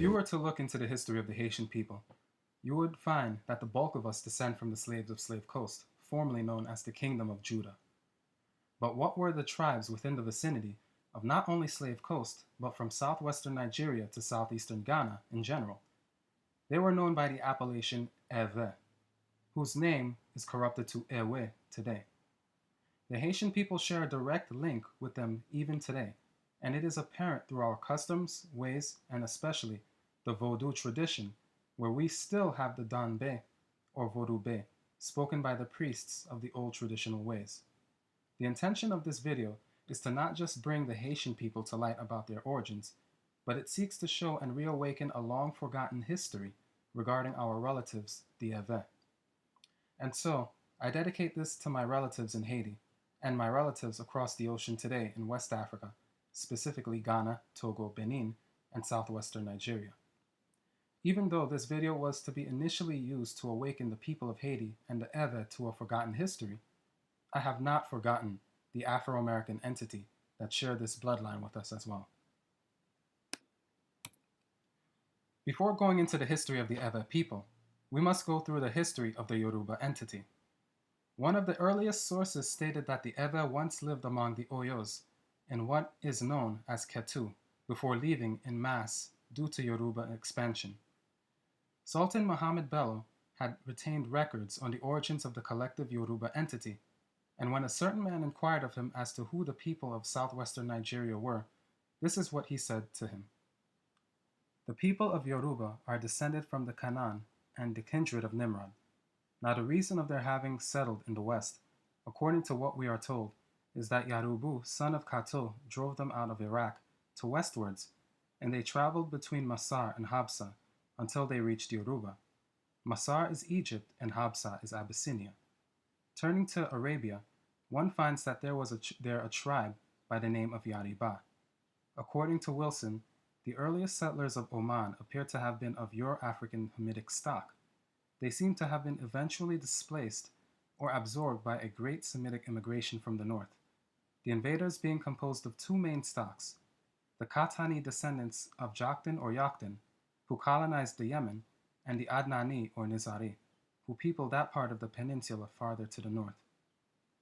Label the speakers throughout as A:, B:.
A: you were to look into the history of the Haitian people, you would find that the bulk of us descend from the slaves of Slave Coast, formerly known as the Kingdom of Juda. But what were the tribes within the vicinity of not only Slave Coast, but from southwestern Nigeria to southeastern Ghana in general? They were known by the appellation Eʋes, whose name is corrupted to Ewe today. The Haitian people share a direct link with them even today, and it is apparent through our customs, ways, and especially the Vodou tradition, where we still have the Danbe, or Vodou-Be, spoken by the priests of the old traditional ways. The intention of this video is to not just bring the Haitian people to light about their origins, but it seeks to show and reawaken a long-forgotten history regarding our relatives, the Eʋes. And so, I dedicate this to my relatives in Haiti, and my relatives across the ocean today in West Africa, specifically Ghana, Togo, Benin, and southwestern Nigeria. Even though this video was to be initially used to awaken the people of Haiti and the Eʋes to a forgotten history, I have not forgotten the Afro-American entity that shared this bloodline with us as well. Before going into the history of the Eʋes people, we must go through the history of the Yoruba entity. One of the earliest sources stated that the Eʋes once lived among the Oyos in what is known as Ketu before leaving en masse due to Yoruba expansion. Sultan Muhammad Bello had retained records on the origins of the collective Yoruba entity, and when a certain man inquired of him as to who the people of southwestern Nigeria were, this is what he said to him. The people of Yoruba are descended from the Canaan and the kindred of Nimrod. Now the reason of their having settled in the west, according to what we are told, is that Yarubu, son of Kato, drove them out of Iraq to westwards, and they traveled between Masar and Habsa until they reached Yoruba. Masar is Egypt and Habsa is Abyssinia. Turning to Arabia, one finds that there was there a tribe by the name of Yariba. According to Wilson, the earliest settlers of Oman appear to have been of Euro-African Hamitic stock. They seem to have been eventually displaced or absorbed by a great Semitic immigration from the north, the invaders being composed of two main stocks: the Katani descendants of Joktan or Yoktan, who colonized the Yemen, and the Adnani or Nizari, who peopled that part of the peninsula farther to the north.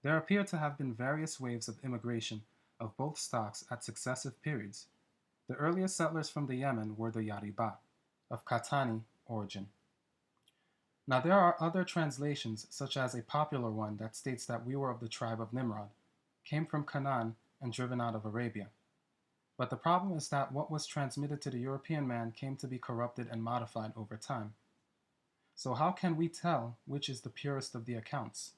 A: There appear to have been various waves of immigration of both stocks at successive periods. The earliest settlers from the Yemen were the Yariba, of Katani origin. Now there are other translations, such as a popular one that states that we were of the tribe of Nimrod, came from Canaan and driven out of Arabia. But the problem is that what was transmitted to the European man came to be corrupted and modified over time. So how can we tell which is the purest of the accounts?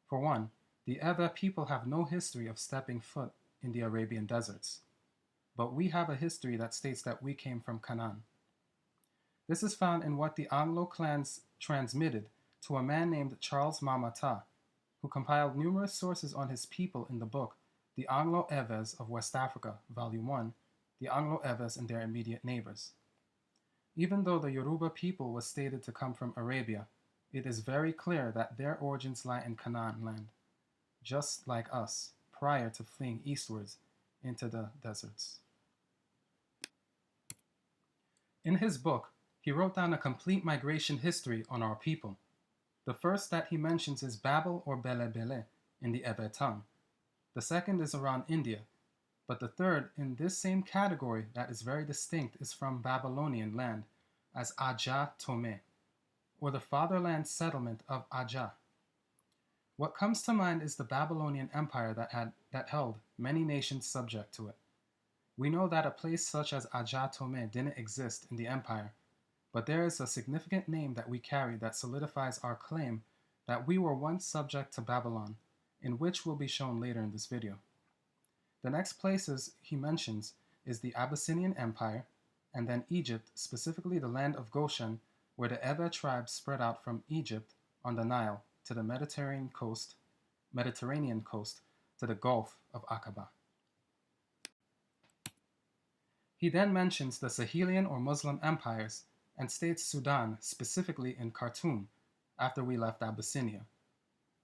A: For one, the Eʋes people have no history of stepping foot in the Arabian deserts, but we have a history that states that we came from Canaan. This is found in what the Anglo clans transmitted to a man named Charles Mamata, who compiled numerous sources on his people in the book The Anglo-Eʋes of West Africa, Volume 1, The Anglo-Eʋes and Their Immediate Neighbors. Even though the Yoruba people was stated to come from Arabia, it is very clear that their origins lie in Canaan land, just like us, prior to fleeing eastwards into the deserts. In his book, he wrote down a complete migration history on our people. The first that he mentions is Babel or Bele in the Ewe tongue. The second is around India, but the third in this same category that is very distinct is from Babylonian land as Dahome, or the fatherland settlement of Aja. What comes to mind is the Babylonian Empire that held many nations subject to it. We know that a place such as Dahome didn't exist in the empire, but there is a significant name that we carry that solidifies our claim that we were once subject to Babylon, in which will be shown later in this video. The next places he mentions is the Abyssinian Empire, and then Egypt, specifically the land of Goshen, where the Ewe tribes spread out from Egypt on the Nile to the Mediterranean coast to the Gulf of Aqaba. He then mentions the Sahelian or Muslim empires and states Sudan, specifically in Khartoum, after we left Abyssinia.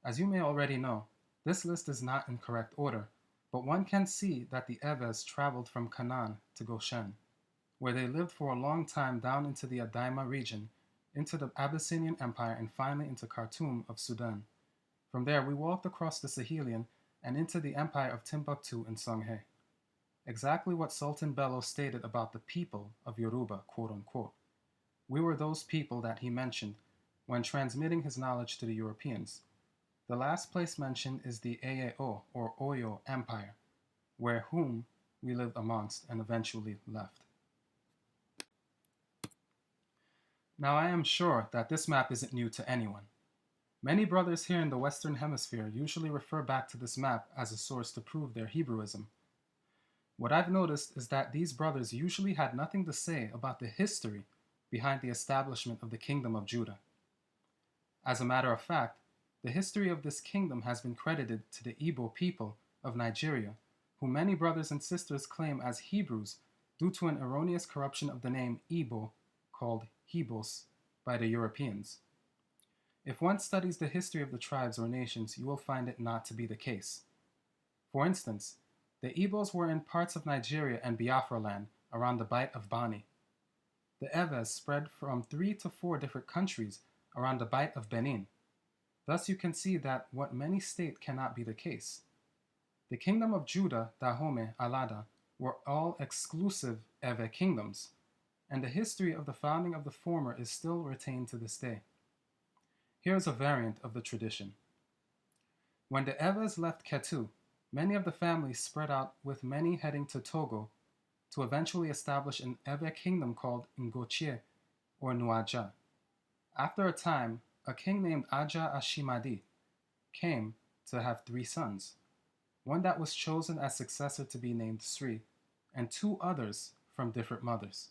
A: As you may already know, this list is not in correct order, but one can see that the Eves traveled from Canaan to Goshen. where they lived for a long time down into the Adaima region, into the Abyssinian Empire, and finally into Khartoum of Sudan. From there, we walked across the Sahelian and into the empire of Timbuktu and Songhay. Exactly what Sultan Bello stated about the people of Yoruba, quote-unquote. We were those people that he mentioned when transmitting his knowledge to the Europeans. The last place mentioned is the Aeo or Oyo Empire, where whom we lived amongst and eventually left. Now I am sure that this map isn't new to anyone. Many brothers here in the Western Hemisphere usually refer back to this map as a source to prove their Hebrewism. What I've noticed is that these brothers usually had nothing to say about the history behind the establishment of the Kingdom of Judah. As a matter of fact, the history of this kingdom has been credited to the Igbo people of Nigeria, who many brothers and sisters claim as Hebrews due to an erroneous corruption of the name Igbo, called Hebos, by the Europeans. If one studies the history of the tribes or nations, you will find it not to be the case. For instance, the Igbos were in parts of Nigeria and Biafra land around the Bight of Bani. The Eʋes spread from 3 to 4 different countries around the Bight of Benin. Thus you can see that what many state cannot be the case. The kingdom of Juda, Dahome, Alada were all exclusive Ewe kingdoms, and the history of the founding of the former is still retained to this day. Here is a variant of the tradition. When the Eʋes left Ketu, many of the families spread out, with many heading to Togo to eventually establish an Ewe kingdom called Ngochie or Nuaja. After a time, a king named Aja Ashimadi came to have 3 sons, one that was chosen as successor to be named Sri, and 2 others from different mothers.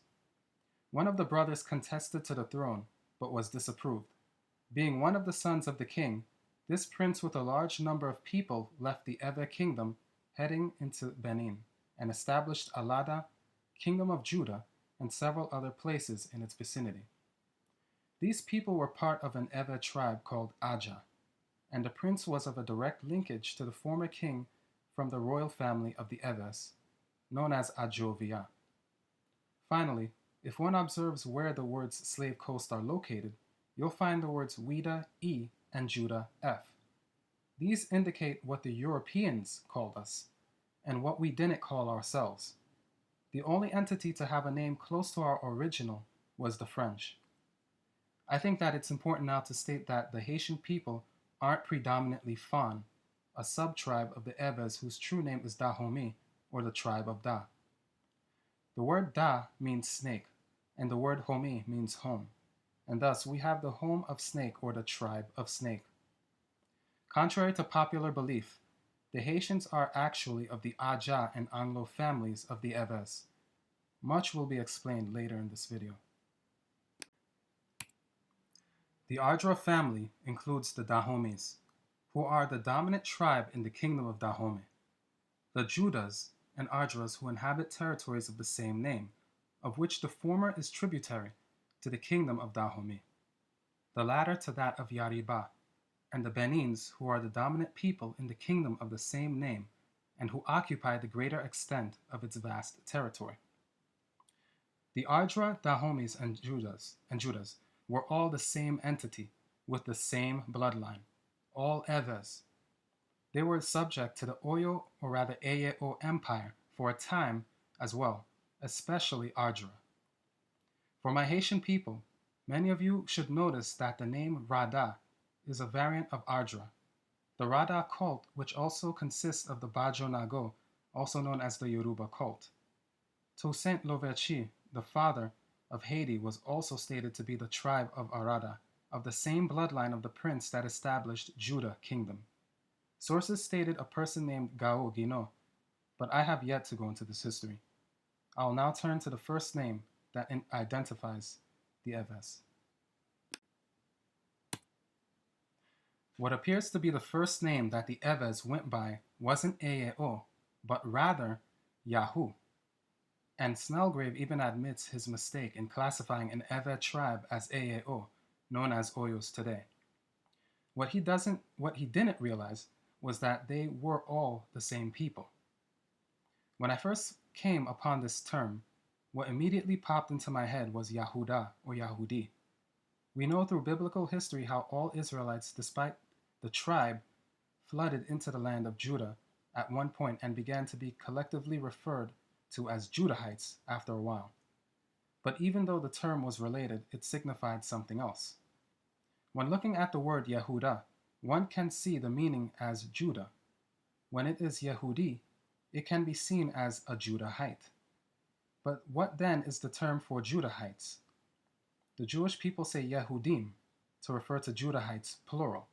A: One of the brothers contested to the throne, but was disapproved. Being one of the sons of the king, this prince with a large number of people left the Ewe kingdom, heading into Benin, and established Alada, kingdom of Judah, and several other places in its vicinity. These people were part of an Ewe tribe called Aja, and the prince was of a direct linkage to the former king from the royal family of the Eʋes, known as Ajovia. Finally, if one observes where the words Slave Coast are located, you'll find the words Whidah, E, and Judah, F. These indicate what the Europeans called us, and what we didn't call ourselves. The only entity to have a name close to our original was the French. I think that it's important now to state that the Haitian people aren't predominantly Fan, a sub-tribe of the Eʋes whose true name is Dahome, or the tribe of Da. The word Da means snake, and the word Home means home, and thus we have the home of snake, or the tribe of snake. Contrary to popular belief, the Haitians are actually of the Aja and Anglo families of the Eʋes. Much will be explained later in this video. The Ardra family includes the Dahomes, who are the dominant tribe in the kingdom of Dahome, the Judas and Ardras who inhabit territories of the same name, of which the former is tributary to the kingdom of Dahome, the latter to that of Yariba, and the Benins, who are the dominant people in the kingdom of the same name and who occupy the greater extent of its vast territory. The Ardra, Dahomes, and Judas were all the same entity with the same bloodline, all Eʋes. They were subject to the Oyo, or rather Aeo Empire, for a time as well, especially Ardra. For my Haitian people, many of you should notice that the name Radha is a variant of Ardra. The Radha Cult, which also consists of the Bajo Nago, also known as the Yoruba Cult. Toussaint Louverture, the father of Haiti, was also stated to be the tribe of Arada, of the same bloodline of the prince that established Judah Kingdom. Sources stated a person named Gao Guino, but I have yet to go into this history. I will now turn to the first name that identifies the Eʋes. What appears to be the first name that the Eʋes went by wasn't Aeo, but rather Yahoo. And Snellgrave even admits his mistake in classifying an Ewe tribe as Aeo, known as Oyos today. What he didn't realize was that they were all the same people. When I first came upon this term, What immediately popped into my head was Yahudah or Yahudi. We know through biblical history how all Israelites, despite the tribe, flooded into the land of Judah at one point and began to be collectively referred to as Judahites after a while. But even though the term was related, it signified something else. When looking at the word Yehudah, one can see the meaning as Judah. When it is Yehudi, it can be seen as a Judahite. But what then is the term for Judahites? The Jewish people say Yehudim to refer to Judahites, plural.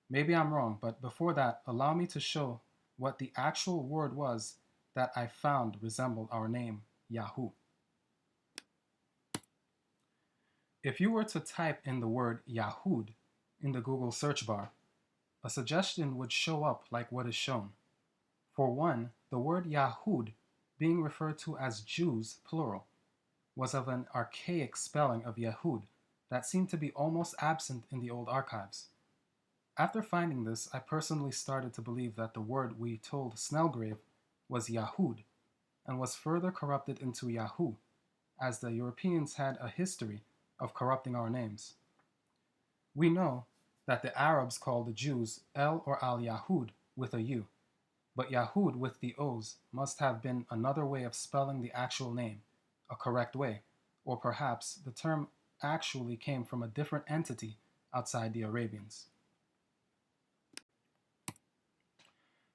A: Maybe I'm wrong, but before that, allow me to show what the actual word was that I found resembled our name, Yahu. If you were to type in the word Yahud in the Google search bar, a suggestion would show up like what is shown. For one, the word Yahud, being referred to as Jews, plural, was of an archaic spelling of Yehud that seemed to be almost absent in the old archives. After finding this, I personally started to believe that the word we told Snellgrave was Yahud and was further corrupted into Yahu, as the Europeans had a history of corrupting our names. We know that the Arabs called the Jews El or Al-Yahud with a U, but Yahud with the O's must have been another way of spelling the actual name, a correct way, or perhaps the term actually came from a different entity outside the Arabians.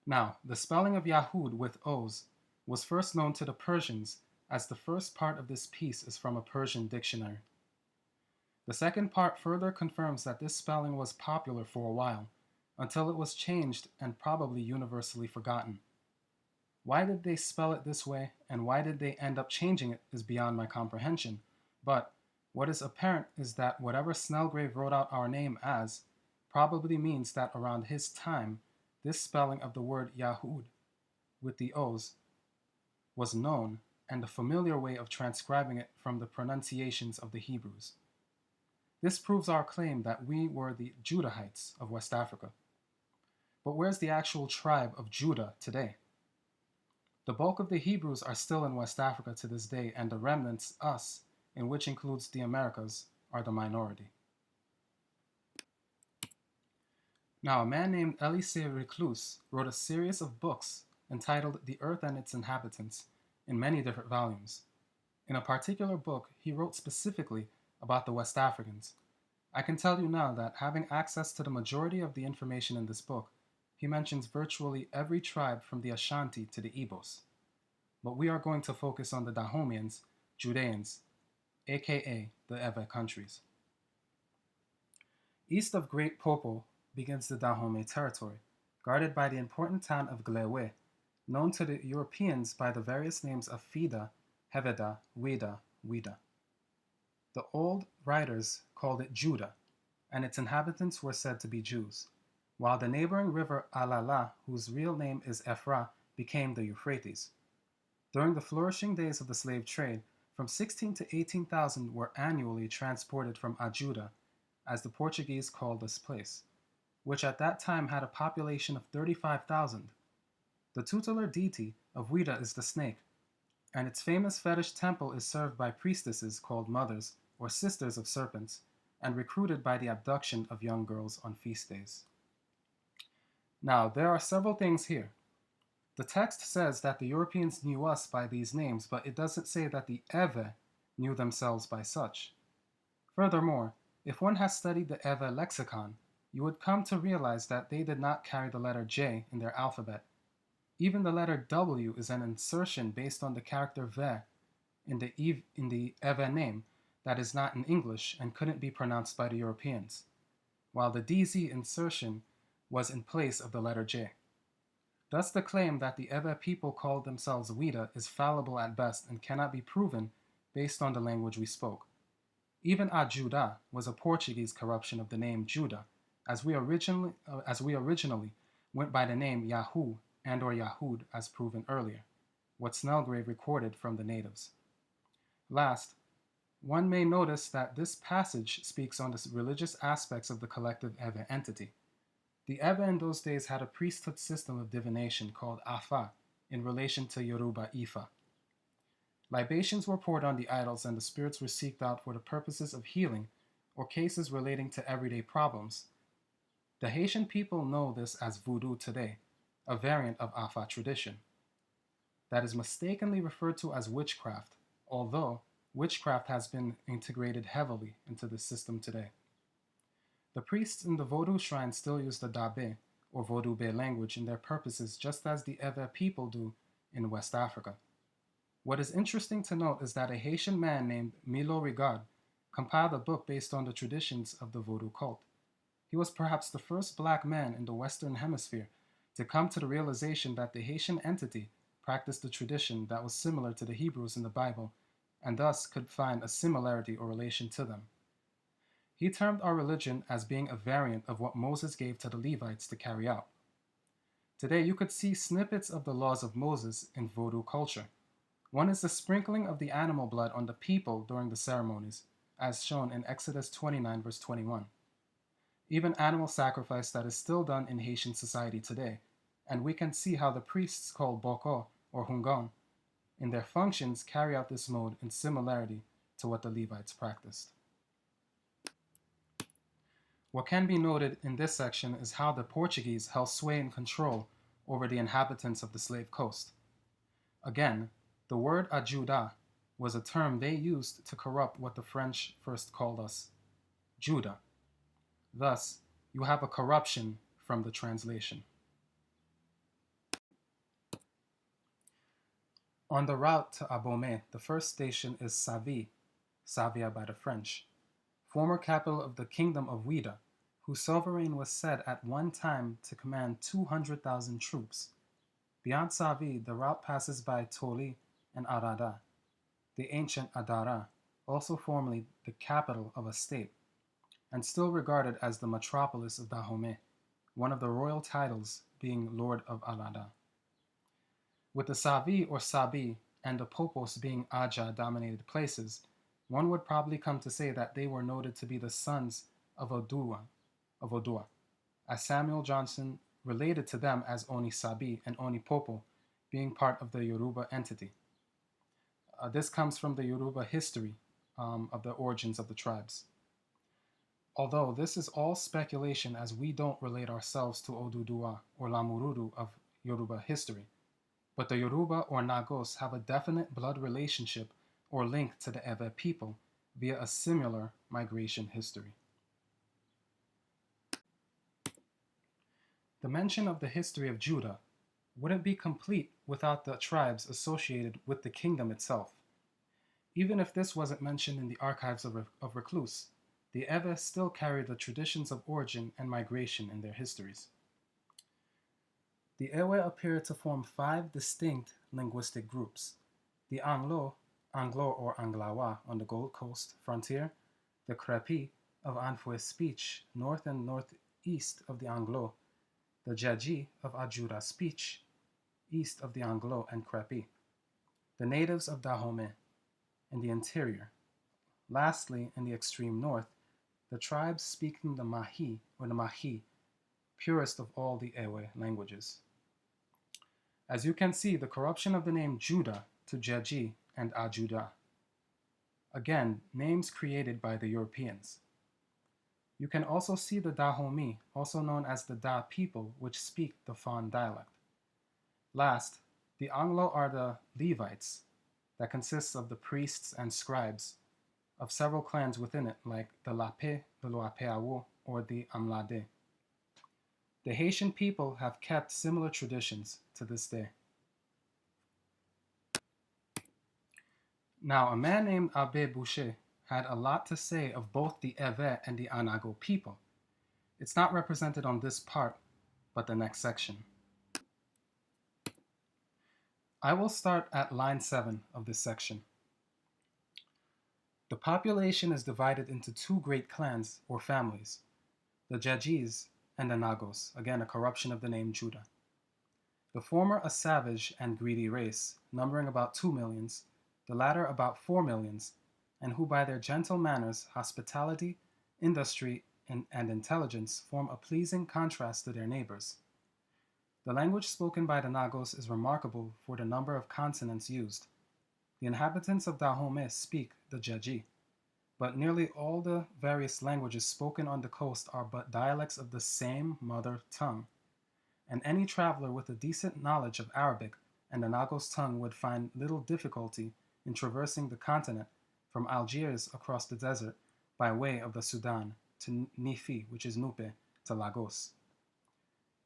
A: Now, the spelling of Yahud with O's was first known to the Persians, as the first part of this piece is from a Persian dictionary. The second part further confirms that this spelling was popular for a while, until it was changed and probably universally forgotten. Why did they spell it this way, and why did they end up changing it is beyond my comprehension, but what is apparent is that whatever Snellgrave wrote out our name as probably means that around his time, this spelling of the word Yahud with the O's was known and a familiar way of transcribing it from the pronunciations of the Hebrews. This proves our claim that we were the Judahites of West Africa. But where's the actual tribe of Judah today? The bulk of the Hebrews are still in West Africa to this day, and the remnants, us, in which includes the Americas, are the minority. Now, a man named Elisée Reclus wrote a series of books entitled The Earth and Its Inhabitants in many different volumes. In a particular book, he wrote specifically about the West Africans. I can tell you now that having access to the majority of the information in this book, he mentions virtually every tribe from the Ashanti to the Eʋes. But we are going to focus on the Dahomeans, Judeans, aka the Ewe countries. East of Great Popo begins the Dahome territory, guarded by the important town of Gelele, known to the Europeans by the various names of Fida, Heveda, Weda, Wida. The old writers called it Judah, and its inhabitants were said to be Jews, while the neighboring river Alala, whose real name is Erverh, became the Euphrates. During the flourishing days of the slave trade, from 16 to 18,000 were annually transported from Ajuda, as the Portuguese called this place, which at that time had a population of 35,000. The tutelar deity of Whydah is the snake, and its famous fetish temple is served by priestesses called mothers or sisters of serpents, and recruited by the abduction of young girls on feast days. Now, there are several things here. The text says that the Europeans knew us by these names, but it doesn't say that the Ewe knew themselves by such. Furthermore, if one has studied the Ewe lexicon, you would come to realize that they did not carry the letter J in their alphabet. Even the letter W is an insertion based on the character Ve in the Ewe name that is not in English and couldn't be pronounced by the Europeans, while the DZ insertion was in place of the letter J. Thus the claim that the Ewe people called themselves Whydah is fallible at best and cannot be proven based on the language we spoke. Even Ajuda was a Portuguese corruption of the name Judah, as we originally went by the name Yahu and or Yahud as proven earlier, what Snellgrave recorded from the natives. Last, one may notice that this passage speaks on the religious aspects of the collective Ewe entity. The Ewe in those days had a priesthood system of divination called Afa in relation to Yoruba Ifa. Libations were poured on the idols and the spirits were seeked out for the purposes of healing or cases relating to everyday problems. The Haitian people know this as voodoo today, a variant of Afa tradition that is mistakenly referred to as witchcraft, although witchcraft has been integrated heavily into the system today. The priests in the Vodou shrines still use the Dabe, or Vodou-Be language in their purposes just as the Ewe people do in West Africa. What is interesting to note is that a Haitian man named Milo Rigard compiled a book based on the traditions of the Vodou cult. He was perhaps the first black man in the Western Hemisphere to come to the realization that the Haitian entity practiced a tradition that was similar to the Hebrews in the Bible, and thus could find a similarity or relation to them. He termed our religion as being a variant of what Moses gave to the Levites to carry out. Today you could see snippets of the laws of Moses in Vodou culture. One is the sprinkling of the animal blood on the people during the ceremonies, as shown in Exodus 29 verse 21. Even animal sacrifice that is still done in Haitian society today, and we can see how the priests called Boko or Hungon in their functions carry out this mode in similarity to what the Levites practiced. What can be noted in this section is how the Portuguese held sway and control over the inhabitants of the slave coast. Again, the word Juda was a term they used to corrupt what the French first called us, Juda. Thus, you have a corruption from the translation. On the route to Dahome, the first station is Savia, Savia by the French, former capital of the kingdom of Ouidah, whose sovereign was said at one time to command 200,000 troops. Beyond Savia, the route passes by Toli and Arada, the ancient Adara, also formerly the capital of a state, and still regarded as the metropolis of Dahome, one of the royal titles being Lord of Arada. With the Savi or Sabi and the Popos being Aja-dominated places, one would probably come to say that they were noted to be the sons of Odua, as Samuel Johnson related to them as Oni Sabi and Oni Popo, being part of the Yoruba entity. This comes from the Yoruba history of the origins of the tribes. Although this is all speculation as we don't relate ourselves to Oduduwa or Lamururu of Yoruba history, but the Yoruba or Nagos have a definite blood relationship or link to the Ewe people via a similar migration history. The mention of the history of Juda wouldn't be complete without the tribes associated with the kingdom itself. Even if this wasn't mentioned in the archives of Recluse, the Ewe still carry the traditions of origin and migration in their histories. The Ewe appear to form 5 distinct linguistic groups: the Anglo or Anglawa on the Gold Coast frontier, the Crepi of Eʋes speech north and northeast of the Anglo, the Djedji of Ajuda speech east of the Anglo and Crepi, the natives of Dahome in the interior. Lastly, in the extreme north, the tribes speaking the Mahi or the Mahi, purest of all the Ewe languages. As you can see, the corruption of the name Juda to Djedji and Ajuda. Again, names created by the Europeans. You can also see the Dahomey, also known as the Da people, which speak the Fon dialect. Last, the Anglo are the Levites, that consists of the priests and scribes of several clans within it, like the Lape, the Loapeawo, or the Amlade. The Haitian people have kept similar traditions to this day. Now, a man named Abbé Boucher had a lot to say of both the Ewe and the Anago people. It's not represented on this part, but the next section. I will start at line 7 of this section. The population is divided into 2 great clans or families, the Djedjis and the Nagos, again a corruption of the name Juda. The former a savage and greedy race, numbering about 2 millions, the latter about 4 millions, and who by their gentle manners, hospitality, industry, and intelligence form a pleasing contrast to their neighbors. The language spoken by the Nagos is remarkable for the number of consonants used. The inhabitants of Dahome speak the Jeji, but nearly all the various languages spoken on the coast are but dialects of the same mother tongue, and any traveler with a decent knowledge of Arabic and the Nagos tongue would find little difficulty in traversing the continent from Algiers across the desert by way of the Sudan to Nifi, which is Nupe, to Lagos.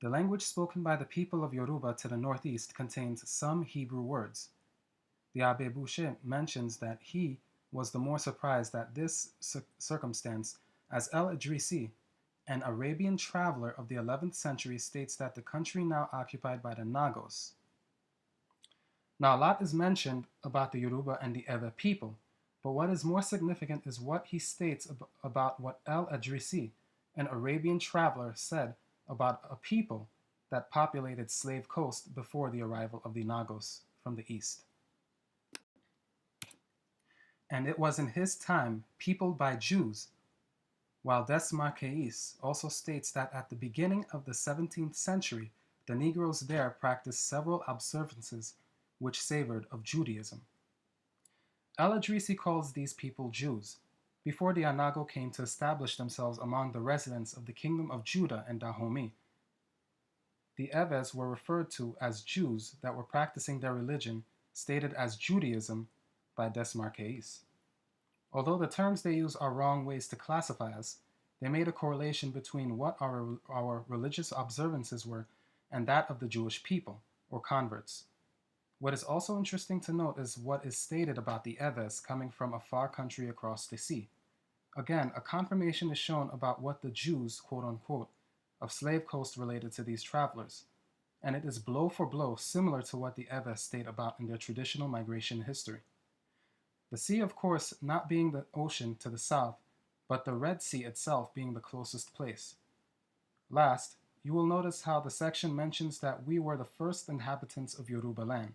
A: The language spoken by the people of Yoruba to the northeast contains some Hebrew words. The Abbé Boucher mentions that he was the more surprised at this circumstance, as El-Idrisi, an Arabian traveler of the 11th century, states that the country now occupied by the Nagos. Now, a lot is mentioned about the Yoruba and the Ewe people, but what is more significant is what he states about what El-Idrisi, an Arabian traveler, said about a people that populated Slave Coast before the arrival of the Nagos from the east. And it was in his time peopled by Jews, while Desmarquais also states that at the beginning of the 17th century, the Negroes there practiced several observances which savored of Judaism. El-Idrisi calls these people Jews, before the Anago came to establish themselves among the residents of the kingdom of Juda and Dahome. The Eʋes were referred to as Jews that were practicing their religion, stated as Judaism, by Desmarquais. Although the terms they use are wrong ways to classify us, they made a correlation between what our religious observances were and that of the Jewish people, or converts. What is also interesting to note is what is stated about the Eʋes coming from a far country across the sea. Again, a confirmation is shown about what the Jews, quote-unquote, of Slave Coast related to these travelers, and it is blow for blow similar to what the Eʋes state about in their traditional migration history. The sea, of course, not being the ocean to the south, but the Red Sea itself being the closest place. Last, you will notice how the section mentions that we were the first inhabitants of Yoruba land.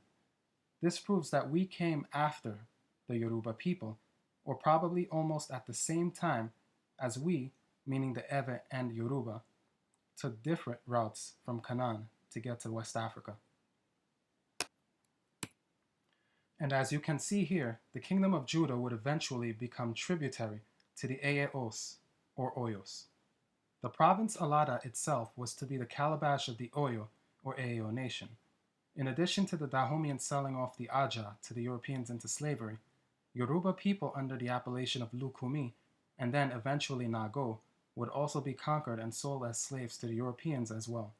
A: This proves that we came after the Yoruba people, or probably almost at the same time as we, meaning the Ewe and Yoruba, took different routes from Canaan to get to West Africa. And as you can see here, the kingdom of Judah would eventually become tributary to the Eʋes, or Oyos. The province Alada itself was to be the calabash of the Oyo, or Eyo nation. In addition to the Dahomeans selling off the Aja to the Europeans into slavery, Yoruba people under the appellation of Lukumi, and then eventually Nago, would also be conquered and sold as slaves to the Europeans as well.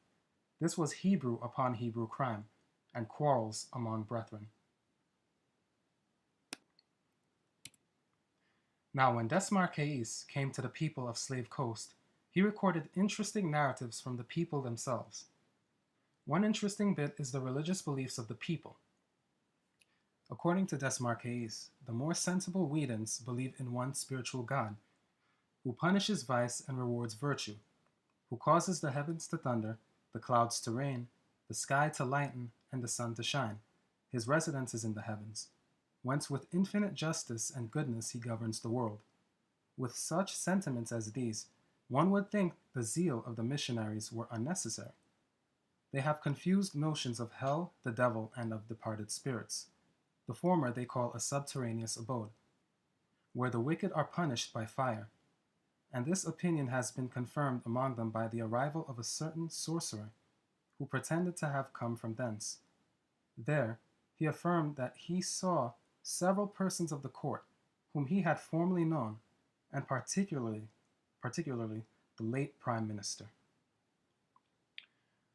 A: This was Hebrew upon Hebrew crime, and quarrels among brethren. Now, when Desmarquais came to the people of Slave Coast, he recorded interesting narratives from the people themselves. One interesting bit is the religious beliefs of the people. According to Desmarquais, the more sensible Whedons believe in one spiritual God, who punishes vice and rewards virtue, who causes the heavens to thunder, the clouds to rain, the sky to lighten, and the sun to shine. His residence is in the heavens, whence with infinite justice and goodness he governs the world. With such sentiments as these, one would think the zeal of the missionaries were unnecessary. They have confused notions of hell, the devil, and of departed spirits. The former they call a subterraneous abode, where the wicked are punished by fire, and this opinion has been confirmed among them by the arrival of a certain sorcerer, who pretended to have come from thence. There, he affirmed that he saw several persons of the court, whom he had formerly known, and particularly the late Prime Minister.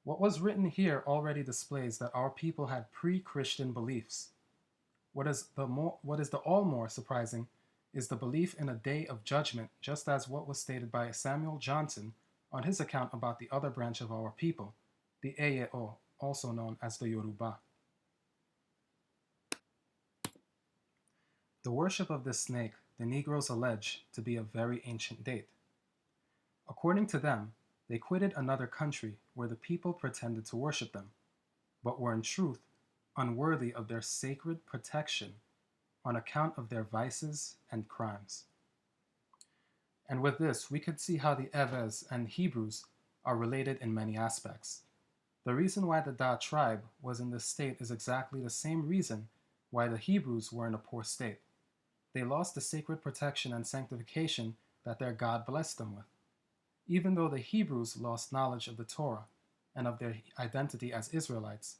A: What was written here already displays that our people had pre-Christian beliefs. What is the all more surprising is the belief in a day of judgment, just as what was stated by Samuel Johnson on his account about the other branch of our people, the Eyeo, also known as the Yoruba. The worship of this snake the Negroes allege to be of very ancient date. According to them, they quitted another country where the people pretended to worship them, but were in truth unworthy of their sacred protection on account of their vices and crimes. And with this, we could see how the Eʋes and Hebrews are related in many aspects. The reason why the Da tribe was in this state is exactly the same reason why the Hebrews were in a poor state. They lost the sacred protection and sanctification that their God blessed them with. Even though the Hebrews lost knowledge of the Torah and of their identity as Israelites,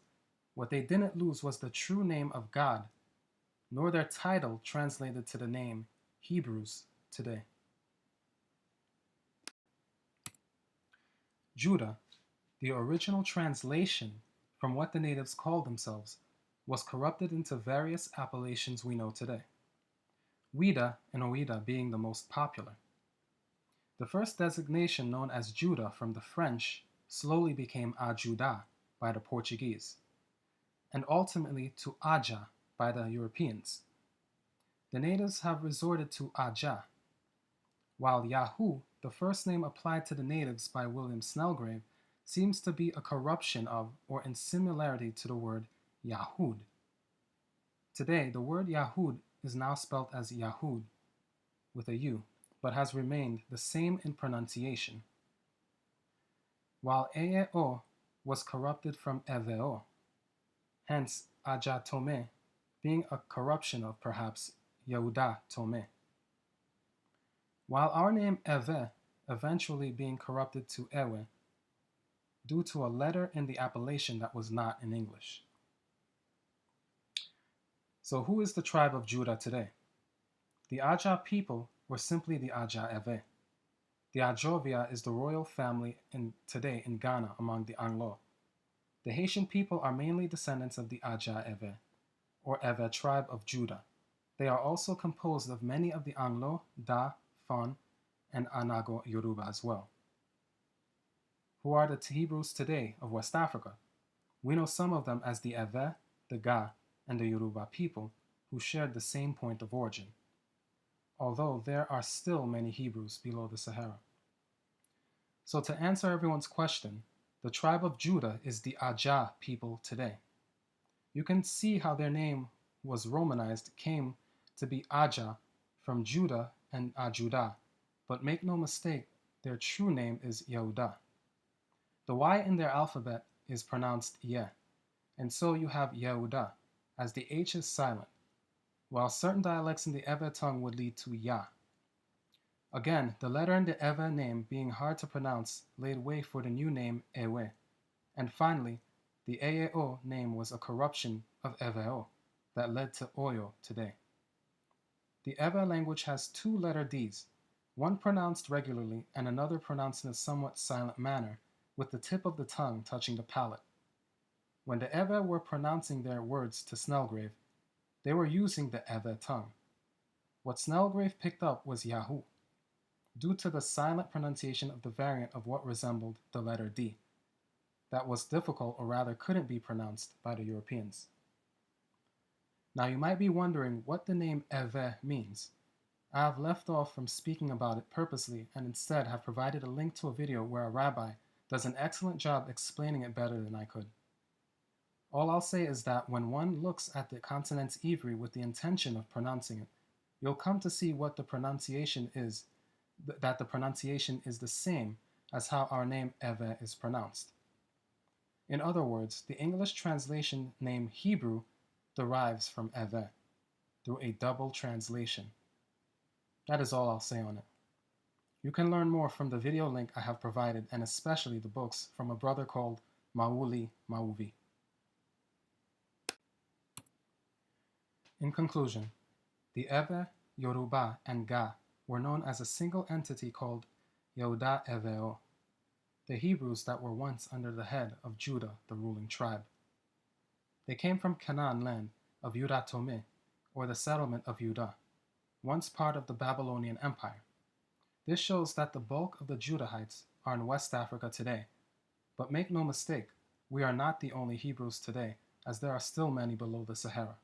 A: what they didn't lose was the true name of God, nor their title translated to the name Hebrews today. Judah, the original translation from what the natives called themselves, was corrupted into various appellations we know today, Whydah and Ouidah being the most popular. The first designation, known as Judah from the French, slowly became Juda by the Portuguese, and ultimately to Aja by the Europeans. The natives have resorted to Aja, while Yahoo, the first name applied to the natives by William Snelgrave, seems to be a corruption of or in similarity to the word Yahud. Today, the word Yahud is now spelled as Yahud with a U, but has remained the same in pronunciation. While Eo was corrupted from Eveo, hence Ajatome being a corruption of perhaps Yehuda Tome. While our name Ewe eventually being corrupted to Ewe due to a letter in the appellation that was not in English. So who is the tribe of Judah today? The Aja people were simply the Aja Ewe. The Ajovia is the royal family today in Ghana among the Anglo. The Haitian people are mainly descendants of the Aja Ewe, or Ewe tribe of Judah. They are also composed of many of the Anglo, Da, Fon, and Anago Yoruba as well. Who are the Hebrews today of West Africa? We know some of them as the Ewe, the Ga, and the Yoruba people who shared the same point of origin, although there are still many Hebrews below the Sahara. So to answer everyone's question, the tribe of Judah is the Aja people today. You can see how their name was Romanized, came to be Aja from Judah and Ajuda, but make no mistake, their true name is Yehuda. The Y in their alphabet is pronounced Ye, and so you have Yehuda, as the H is silent, while certain dialects in the Ewe tongue would lead to Ya. Again, the letter in the Ewe name being hard to pronounce laid way for the new name Ewe, and finally, the Eo name was a corruption of Eveo that led to Oyo today. The Ewe language has two letter Ds, one pronounced regularly and another pronounced in a somewhat silent manner, with the tip of the tongue touching the palate. When the Ewe were pronouncing their words to Snelgrave, they were using the Ewe tongue. What Snelgrave picked up was Yahoo, due to the silent pronunciation of the variant of what resembled the letter D, that was difficult or rather couldn't be pronounced by the Europeans. Now you might be wondering what the name Ewe means. I have left off from speaking about it purposely and instead have provided a link to a video where a rabbi does an excellent job explaining it better than I could. All I'll say is that when one looks at the consonants Ivri with the intention of pronouncing it, you'll come to see what the pronunciation is, that the pronunciation is the same as how our name Ewe is pronounced. In other words, the English translation name Hebrew derives from Ewe through a double translation. That is all I'll say on it. You can learn more from the video link I have provided and especially the books from a brother called Mauli Mauvi. In conclusion, the Ewe, Yoruba, and Ga were known as a single entity called Yehuda Eveo, the Hebrews that were once under the head of Judah, the ruling tribe. They came from Canaan land of Ewe-Stamme, or the settlement of Juda, once part of the Babylonian Empire. This shows that the bulk of the Judahites are in West Africa today, but make no mistake, we are not the only Hebrews today, as there are still many below the Sahara.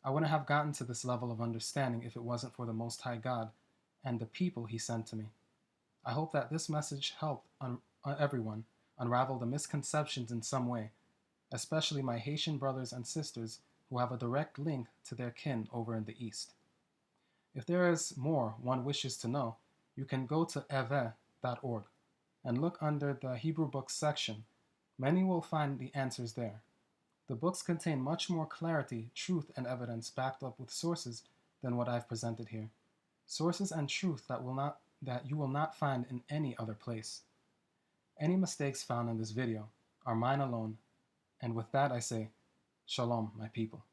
A: I wouldn't have gotten to this level of understanding if it wasn't for the Most High God and the people He sent to me. I hope that this message helped everyone unravel the misconceptions in some way, especially my Haitian brothers and sisters who have a direct link to their kin over in the East. If there is more one wishes to know, you can go to Erverh.org and look under the Hebrew Books section. Many will find the answers there. The books contain much more clarity, truth, and evidence backed up with sources than what I've presented here. Sources and truth that you will not find in any other place. Any mistakes found in this video are mine alone, and with that I say, Shalom, my people.